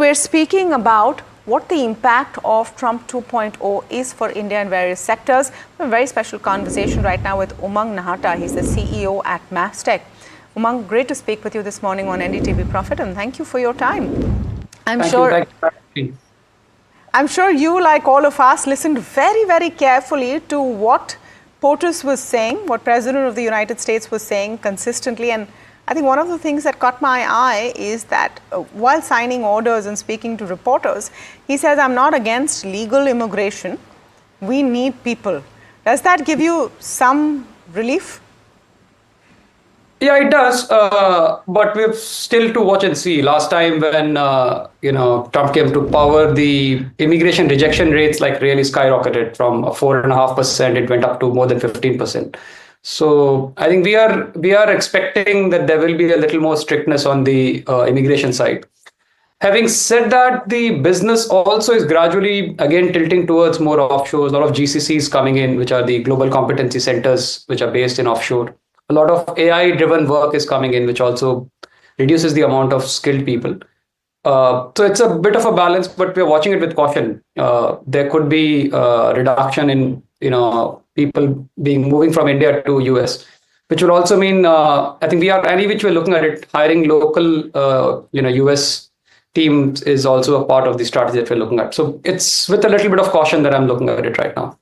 we're speaking about what the impact of Trump 2.0 is for India in various sectors. We have a very special conversation right now with Umang Nahata. He's the CEO at Mastech. Umang, great to speak with you this morning on NDTV Profit, and thank you for your time. I'm sure you, like all of us, listened very, very carefully to what POTUS was saying, what President of the United States was saying consistently. And I think one of the things that caught my eye is that while signing orders and speaking to reporters, he says, I'm not against legal immigration. We need people. Does that give you some relief? Yeah, it does. But we've still to watch and see. Last time when, Trump came to power, the immigration rejection rates really skyrocketed from 4.5%. It went up to more than 15%. So I think we are expecting that there will be a little more strictness on the immigration side. Having said that, the business also is gradually again tilting towards more offshore. A lot of GCCs coming in, which are the global competency centers, which are based in offshore. A lot of AI-driven work is coming in, which also reduces the amount of skilled people. So it's a bit of a balance, but we're watching it with caution. There could be a reduction in people moving from India to US, which will also mean I think we're looking at it. Hiring local US teams is also a part of the strategy that we're looking at. So it's with a little bit of caution that I'm looking at it right now.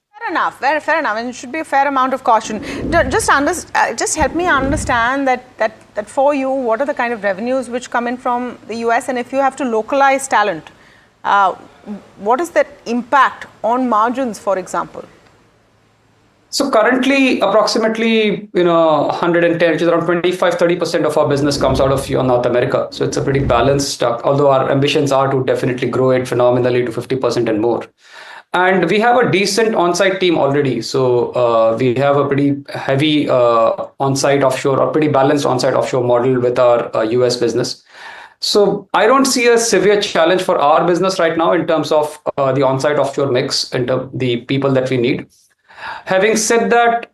Fair enough, and it should be a fair amount of caution. Just help me understand that for you, what are the kind of revenues which come in from the US, and if you have to localize talent, what is that impact on margins, for example? So currently, approximately 110, which is around 25-30% of our business comes out of North America. So it's a pretty balanced, although our ambitions are to definitely grow it phenomenally to 50% and more. And we have a decent on-site team already. So we have a pretty heavy on-site offshore or pretty balanced on-site offshore model with our US business. So I don't see a severe challenge for our business right now in terms of the on-site offshore mix and the people that we need. Having said that,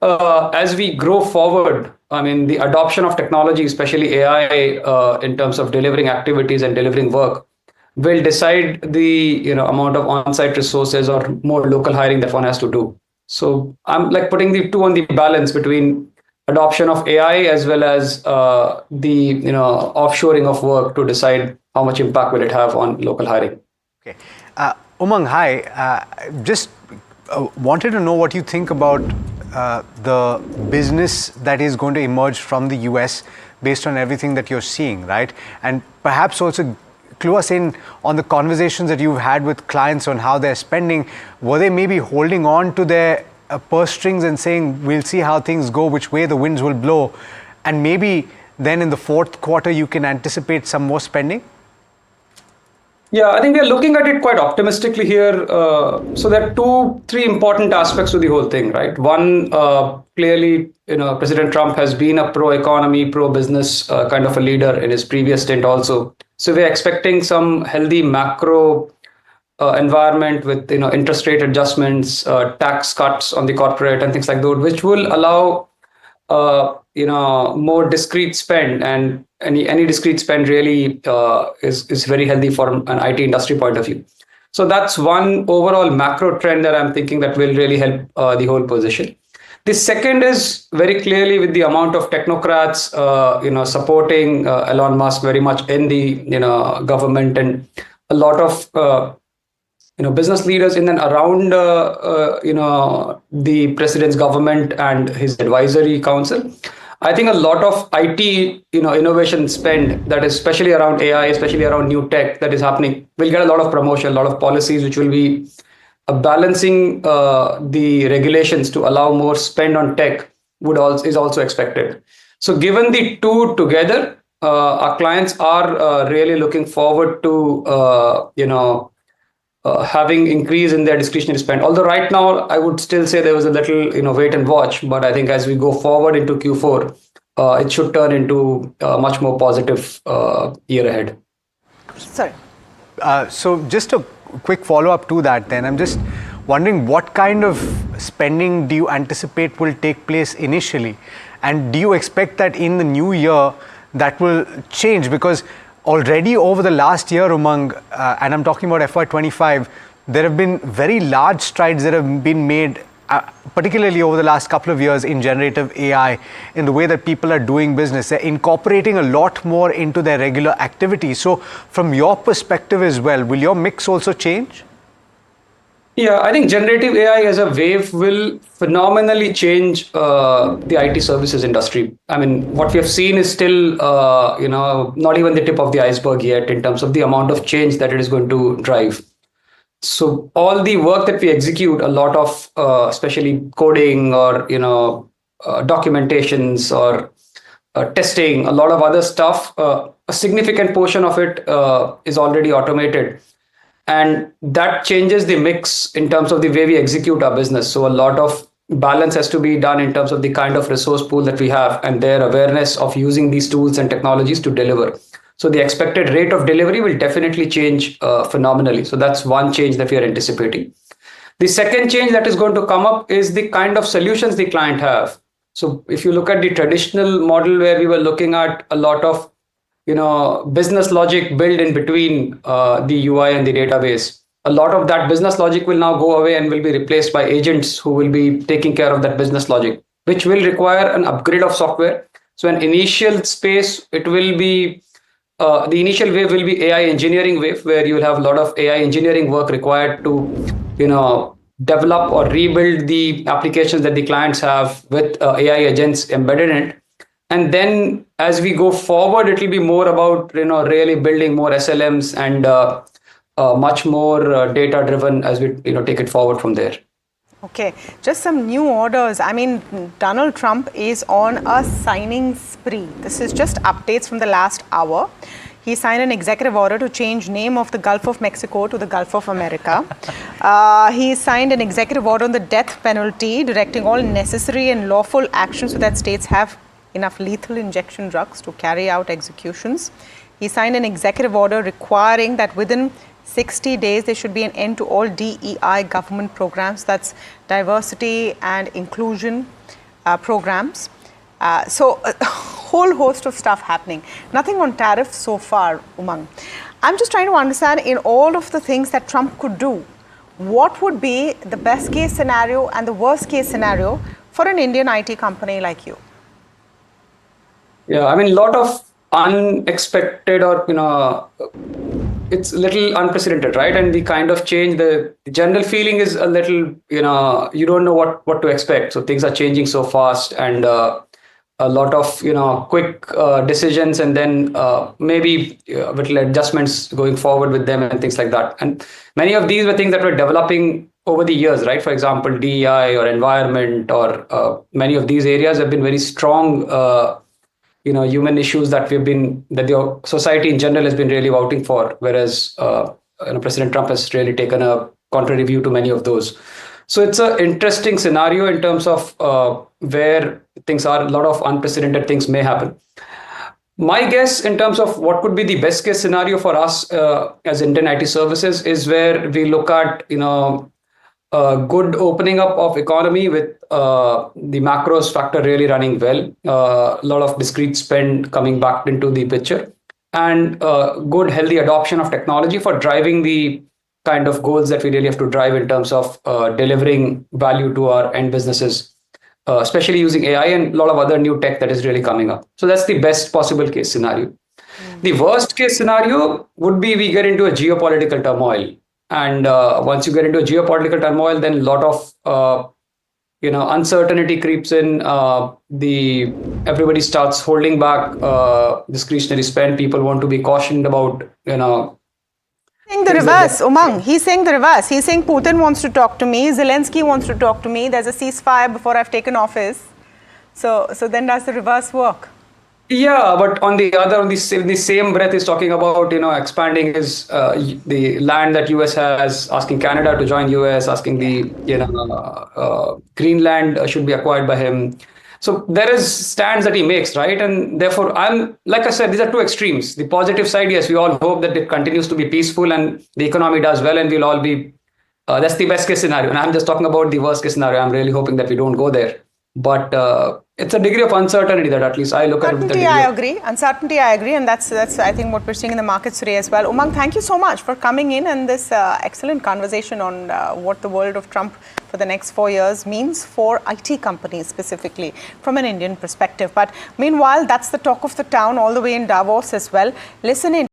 as we grow forward, I mean, the adoption of technology, especially AI, in terms of delivering activities and delivering work, will decide the amount of on-site resources or more local hiring that one has to do. So I'm putting the two on the balance between adoption of AI as well as the offshoring of work to decide how much impact will it have on local hiring. Okay, Umang, hi. Just wanted to know what you think about the business that is going to emerge from the US based on everything that you're seeing, right? And perhaps also clue us in on the conversations that you've had with clients on how they're spending. Were they maybe holding on to their purse strings and saying, we'll see how things go, which way the winds will blow, and maybe then in the fourth quarter you can anticipate some more spending? Yeah, I think we are looking at it quite optimistically here. So there are three important aspects to the whole thing, right? One, clearly, President Trump has been a pro-economy, pro-business kind of a leader in his previous stint also. So we're expecting some healthy macro environment with interest rate adjustments, tax cuts on the corporate and things like that, which will allow more discrete spend, and any discrete spend really is very healthy from an IT industry point of view. So that's one overall macro trend that I'm thinking that will really help the whole position. The second is very clearly with the amount of technocrats, supporting Elon Musk very much in the government, and a lot of business leaders in and around the president's government and his advisory council. I think a lot of IT innovation spend that is especially around AI, especially around new tech that is happening, will get a lot of promotion, a lot of policies which will be balancing the regulations to allow more spend on tech is also expected. So given the two together, our clients are really looking forward to having increase in their discretionary spend. Although right now, I would still say there was a little wait and watch. But I think as we go forward into Q4, it should turn into a much more positive year ahead. Sorry. So just a quick follow-up to that then. I'm just wondering what kind of spending do you anticipate will take place initially? And do you expect that in the new year that will change? Because already over the last year, Umang, and I'm talking about FY25, there have been very large strides that have been made, particularly over the last couple of years in generative AI, in the way that people are doing business. They're incorporating a lot more into their regular activities. So from your perspective as well, will your mix also change? Yeah, I think generative AI as a wave will phenomenally change the IT services industry. I mean, what we have seen is still, not even the tip of the iceberg yet in terms of the amount of change that it is going to drive. So all the work that we execute, a lot of, especially coding or documentations or testing, a lot of other stuff, a significant portion of it is already automated. And that changes the mix in terms of the way we execute our business. So a lot of balance has to be done in terms of the kind of resource pool that we have and their awareness of using these tools and technologies to deliver. So the expected rate of delivery will definitely change phenomenally. So that's one change that we are anticipating. The second change that is going to come up is the kind of solutions the client have. So if you look at the traditional model where we were looking at a lot of business logic built in between the UI and the database, a lot of that business logic will now go away and will be replaced by agents who will be taking care of that business logic, which will require an upgrade of software. So an initial space, it will be the initial wave will be AI engineering wave, where you will have a lot of AI engineering work required to develop or rebuild the applications that the clients have with AI agents embedded in it. And then as we go forward, it will be more about really building more SLMs and much more data driven as we take it forward from there. Okay, just some new orders. I mean, Donald Trump is on a signing spree. This is just updates from the last hour. He signed an executive order to change name of the Gulf of Mexico to the Gulf of America. He signed an executive order on the death penalty, directing all necessary and lawful actions so that states have enough lethal injection drugs to carry out executions. He signed an executive order requiring that within 60 days, there should be an end to all DEI government programs, that's diversity and inclusion programs. So a whole host of stuff happening. Nothing on tariffs so far, Umang. I'm just trying to understand, in all of the things that Trump could do, what would be the best case scenario and the worst case scenario for an Indian IT company like you? Yeah, I mean, a lot of unexpected or, it's a little unprecedented, right? And the kind of change, the general feeling is a little, you don't know what to expect. So things are changing so fast, and a lot of, quick decisions, and then maybe little adjustments going forward with them and things like that. And many of these were things that were developing over the years, right? For example, DEI or environment, or many of these areas have been very strong human issues that the society in general has been really vouting for, whereas President Trump has really taken a contrary view to many of those. So it's an interesting scenario in terms of where things are. A lot of unprecedented things may happen. My guess in terms of what could be the best case scenario for us as Indian IT services is where we look at good opening up of economy with the macros factor really running well, a lot of discrete spend coming back into the picture, and good healthy adoption of technology for driving the kind of goals that we really have to drive in terms of delivering value to our end businesses, especially using AI and a lot of other new tech that is really coming up. So that's the best possible case scenario. The worst case scenario would be we get into a geopolitical turmoil. And once you get into a geopolitical turmoil, then a lot of uncertainty creeps in. Everybody starts holding back discretionary spend. People want to be cautioned about Saying the reverse, Umang. He's saying the reverse. He's saying Putin wants to talk to me. Zelensky wants to talk to me. There's a ceasefire before I've taken office. So then does the reverse work? Yeah, but on the same breath, is talking about expanding his the land that US has, asking Canada to join US, asking the Greenland should be acquired by him. So there is stands that he makes, right? And therefore, like I said, these are two extremes. The positive side, yes, we all hope that it continues to be peaceful and the economy does well, and we'll all be. That's the best case scenario. And I'm just talking about the worst case scenario. I'm really hoping that we don't go there. But it's a degree of uncertainty that at least I look at it with a Uncertainty, degree I of. agree. Uncertainty, I agree, and that's I think what we're seeing in the markets today as well. Umang, thank you so much for coming in and this excellent conversation on what the world of Trump for the next 4 years means for IT companies specifically from an Indian perspective. But meanwhile, that's the talk of the town all the way in Davos as well. Listen in.